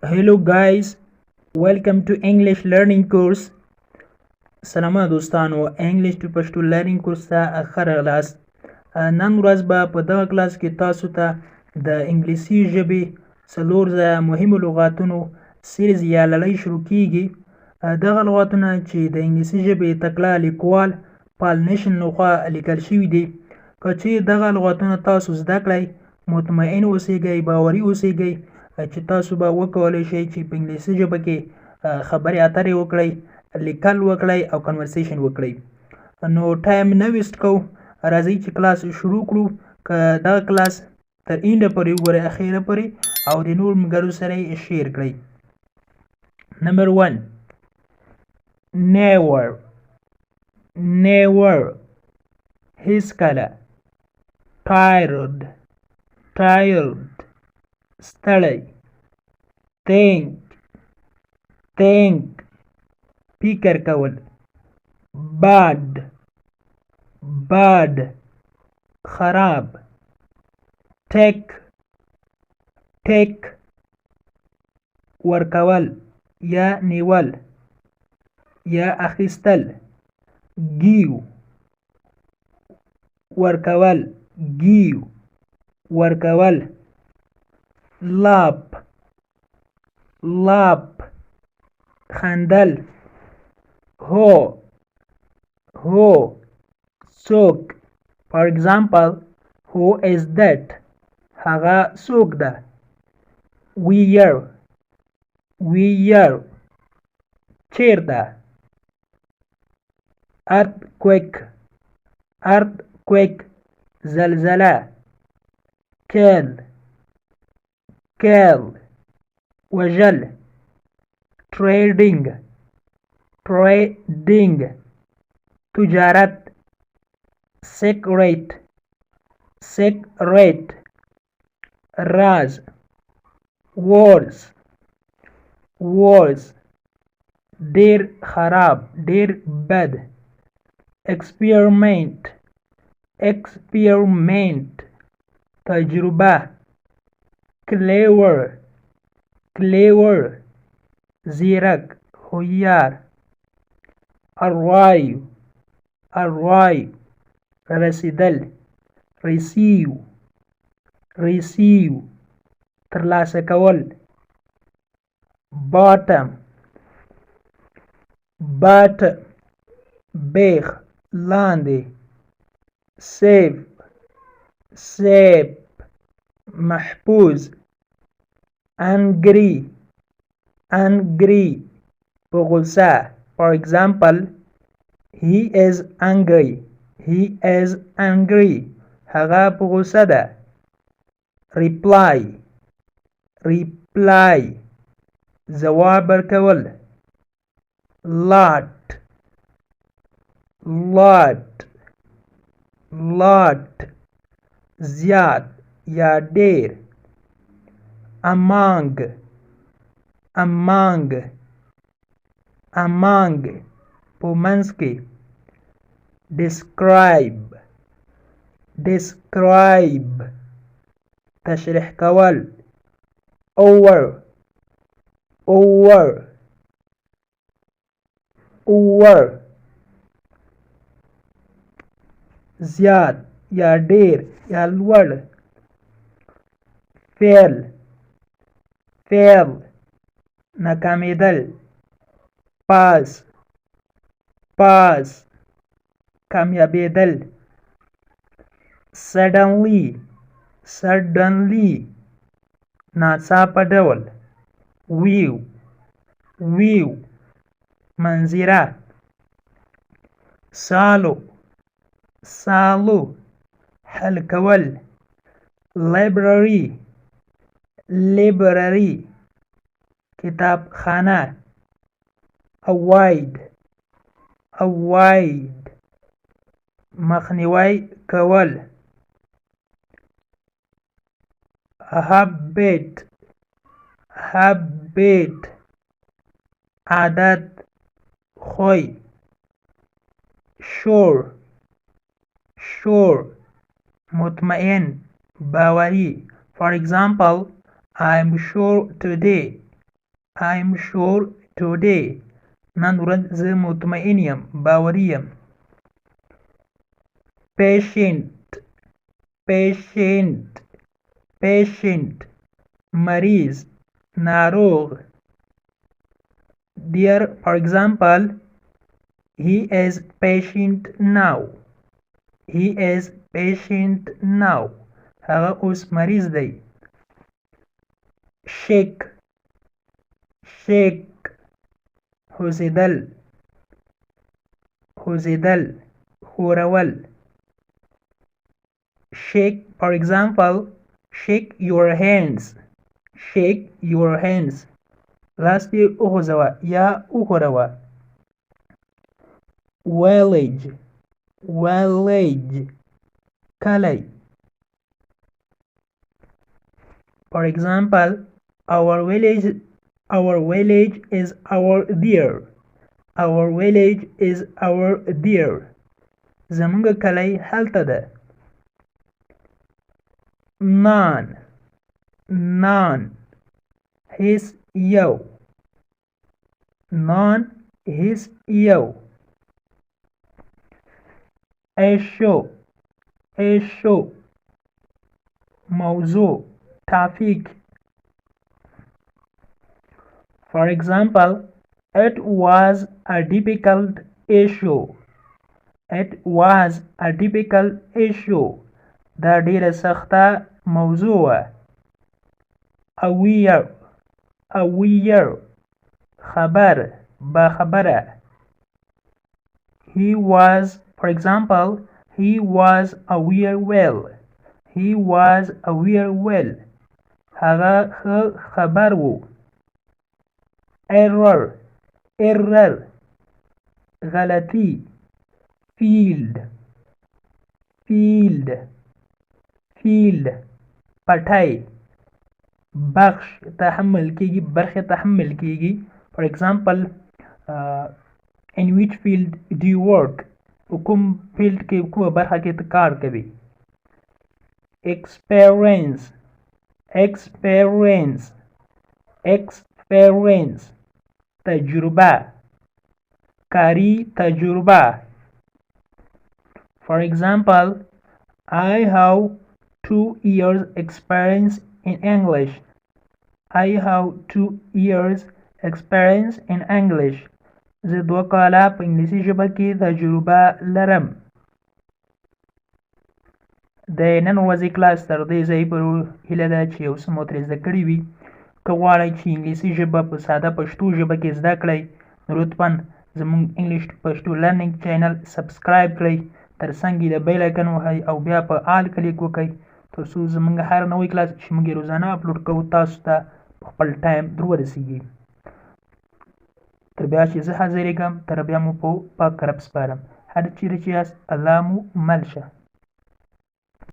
Hello guys, welcome to English learning course. سلامونه دوستانو انګلیش ټو پښتو لرنینګ کورس ته ښه راغلاست. نن ورځ به په دغه کلاس کې تاسو ته د انګلیسي ژبې څلور مهمو لغاتونو سیریز یا لړۍ شروع کیږي. دغه لغاتونه چې د انګلیسي ژبې تکړه لیکوال پال نیشن لخوا لیکل شوي دي. که چیرې دغه لغاتونه تاسو زده کړئ مطمئن اوسئ، باوري اوسئ چې تاسو به وکولی شئ چې په انګلیسي ژبه کې خبرې اترې وکړئ، لیکل وکړئ او کنورسیشن وکړئ. نو ټایم نه ویسټ کوو، راځئ چې کلاس شروع کړو. که دغه کلاس تر اینډه پورې وګورئ، اخیره پورې، او د نور ملګرو سره یې شیر کړئ. نمبر 1 never never هیڅکله tired ستړی think فکر کول bad خراب take ورکول یا نیول یا اخیستل give ورکول laugh خندل who څوک for example who is that هغه څوک ده. where چیرته. earthquake زلزله. kill وژل. trading تجارت. secret راز. worse ډیر خراب، ډیر بد. experiment تجربه. clever زیرک، هوښیار. arrive رسیدل. receive ترلاسه کول. bottom بیخ، لاندې. safe محفوظ. angry په غوسه. for example he is angry هغه په غوسه ده. reply ځواب ورکول. lot زیات یا ډیر. among په منځ کې. describe تشریح کول. over زیات یا ډیر یا لوړ. fail ناکامیدل. pass کامیابیدل. suddenly ناڅاپه ډول. view منظره. solve حل کول. library کتابخانه. avoid مخنیوی کول. habit عادت، خوی. sure مطمئن، باوری. For example, I'm sure today I'm sure today. نن ورځ زه مطمئن یم، باوري یم. patient مریض، ناروغ. There, for example, he is patient now. هغه اوس مریض دی. shake خوځېدل، ښورول. shake, for example, shake your hands. لاس دې وخوځوه یا وښوروه. village کلی. For example, our village is our dear. زمونږ کلی هلته ده. none هیڅ یو. issue موضوع، topic. For example, it was a difficult issue. دا ډیره سخته موضوع وه. aware خبر، باخبره. For example, he was aware well. هغه ښه خبر و. error غلطي. field پټی. برخه تحمل کیږي. For example, in which field do you work? کوم فیلډ کې، کومه برخه کې ته کار کوي. experience تجربه، کاری تجربه. For example, I have 2 years experience in English. زه 2 کاله په انګلیسي ژبه کې تجربه لرم. د نن ورځې کلاس تر دې ځای پورې هیله ده چې یو څه مو ترې زده کړي وي. که غواړئ چې انګلیسي ژبه په ساده پښتو ژبه کې زده کړئ، نو لطفا زموږ انګلیش ټو پښتو لرنینګ چینل سبسکرایب کړئ، تر څنګ یې د بیل آیکن وهئ او بیا په آل کلیک وکړئ، تر څو زموږ هر نوی کلاس چې موږ یې روزانه اپلوډ کوو تاسو ته په خپل ټایم در ورسیږي. تر بیا چې زه حاضرېږم، تر بیا مو په پاک رب سپارم. هر چیرې چې یاست الله مو مل شه.